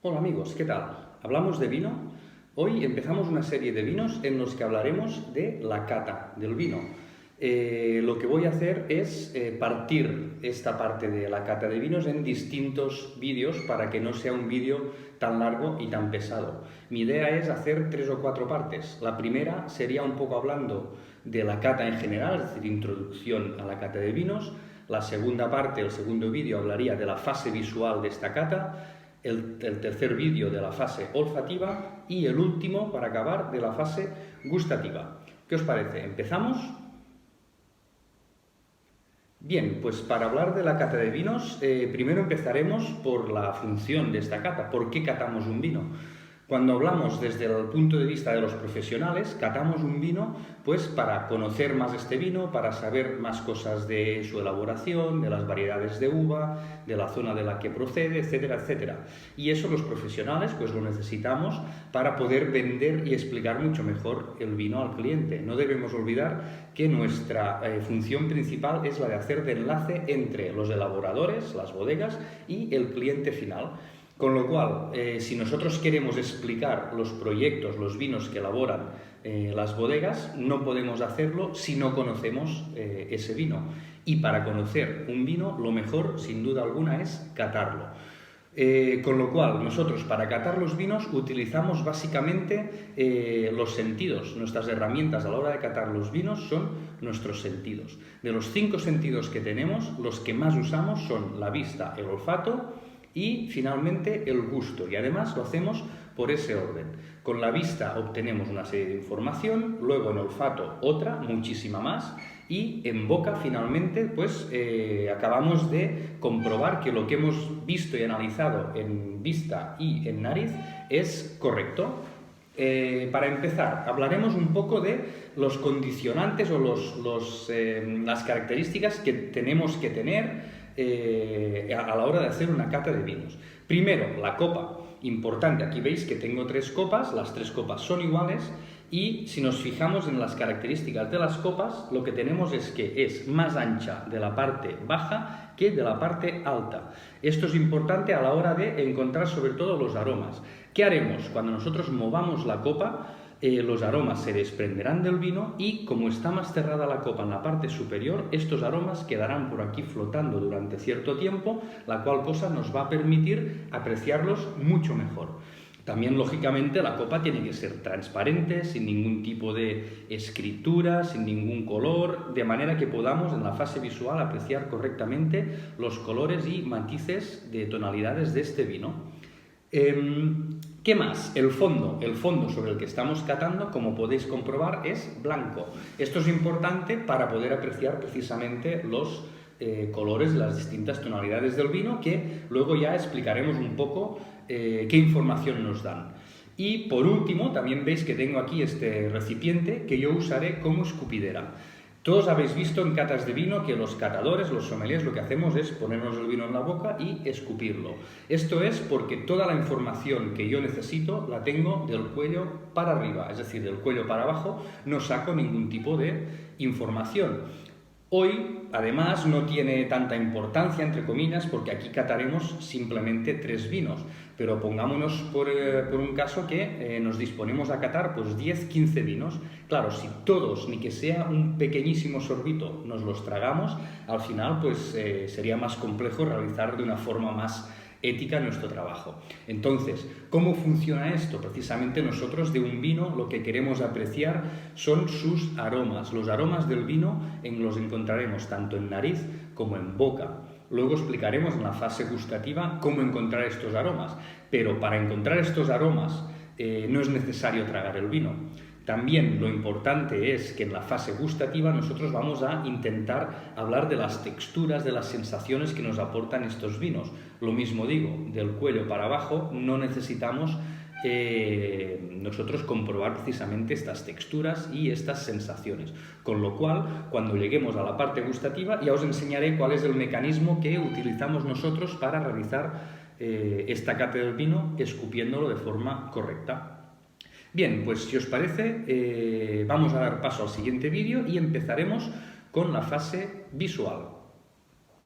Hola amigos, ¿qué tal? ¿Hablamos de vino? Hoy empezamos una serie de vinos en los que hablaremos de la cata del vino. Lo que voy a hacer es partir esta parte de la cata de vinos en distintos vídeos para que no sea un vídeo tan largo y tan pesado. Mi idea es hacer 3 o 4 partes. La primera sería un poco hablando de la cata en general, es decir, introducción a la cata de vinos. La segunda parte, el segundo vídeo, hablaría de la fase visual de esta cata. El tercer vídeo de la fase olfativa y el último, para acabar, de la fase gustativa. ¿Qué os parece? ¿Empezamos? Bien, pues para hablar de la cata de vinos, primero empezaremos por la función de esta cata. ¿Por qué catamos un vino? Cuando hablamos desde el punto de vista de los profesionales, catamos un vino pues para conocer más este vino, para saber más cosas de su elaboración, de las variedades de uva, de la zona de la que procede, etcétera, etcétera. Y eso los profesionales pues lo necesitamos para poder vender y explicar mucho mejor el vino al cliente. No debemos olvidar que nuestra función principal es la de hacer de enlace entre los elaboradores, las bodegas, y el cliente final. Con lo cual, si nosotros queremos explicar los proyectos, los vinos que elaboran las bodegas, no podemos hacerlo si no conocemos ese vino. Y para conocer un vino, lo mejor, sin duda alguna, es catarlo. Con lo cual, nosotros para catar los vinos utilizamos básicamente los sentidos. Nuestras herramientas a la hora de catar los vinos son nuestros sentidos. De los 5 sentidos que tenemos, los que más usamos son la vista, el olfato y finalmente el gusto, y además lo hacemos por ese orden. Con la vista obtenemos una serie de información, luego en olfato otra, muchísima más, y en boca finalmente pues acabamos de comprobar que lo que hemos visto y analizado en vista y en nariz es correcto. Para empezar, hablaremos un poco de los condicionantes o las características que tenemos que tener a la hora de hacer una cata de vinos. Primero, la copa. Importante, aquí veis que tengo 3 copas, las 3 copas son iguales y si nos fijamos en las características de las copas, lo que tenemos es que es más ancha de la parte baja que de la parte alta. Esto es importante a la hora de encontrar sobre todo los aromas. ¿Qué haremos? Cuando nosotros movamos la copa, los aromas se desprenderán del vino y como está más cerrada la copa en la parte superior, estos aromas quedarán por aquí flotando durante cierto tiempo, la cual cosa nos va a permitir apreciarlos mucho mejor. También, lógicamente, la copa tiene que ser transparente, sin ningún tipo de escritura, sin ningún color, de manera que podamos en la fase visual apreciar correctamente los colores y matices de tonalidades de este vino. ¿Qué más? El fondo sobre el que estamos catando, como podéis comprobar, es blanco. Esto es importante para poder apreciar precisamente los colores de las distintas tonalidades del vino, que luego ya explicaremos un poco qué información nos dan. Y por último, también veis que tengo aquí este recipiente que yo usaré como escupidera. Todos habéis visto en catas de vino que los catadores, los sommeliers, lo que hacemos es ponernos el vino en la boca y escupirlo. Esto es porque toda la información que yo necesito la tengo del cuello para arriba, es decir, del cuello para abajo no saco ningún tipo de información. Hoy, además, no tiene tanta importancia, entre comillas, porque aquí cataremos simplemente 3 vinos, pero pongámonos por un caso que nos disponemos a catar pues 10-15 vinos. Claro, si todos, ni que sea un pequeñísimo sorbito, nos los tragamos, al final pues sería más complejo realizar de una forma más ética nuestro trabajo. Entonces, ¿cómo funciona esto? Precisamente nosotros de un vino lo que queremos apreciar son sus aromas. Los aromas del vino los encontraremos tanto en nariz como en boca. Luego explicaremos en la fase gustativa cómo encontrar estos aromas, pero para encontrar estos aromas no es necesario tragar el vino. También lo importante es que en la fase gustativa nosotros vamos a intentar hablar de las texturas, de las sensaciones que nos aportan estos vinos. Lo mismo digo, del cuello para abajo no necesitamos nosotros comprobar precisamente estas texturas y estas sensaciones. Con lo cual, cuando lleguemos a la parte gustativa, ya os enseñaré cuál es el mecanismo que utilizamos nosotros para realizar esta cata del vino escupiéndolo de forma correcta. Bien, pues si os parece, vamos a dar paso al siguiente vídeo y empezaremos con la fase visual.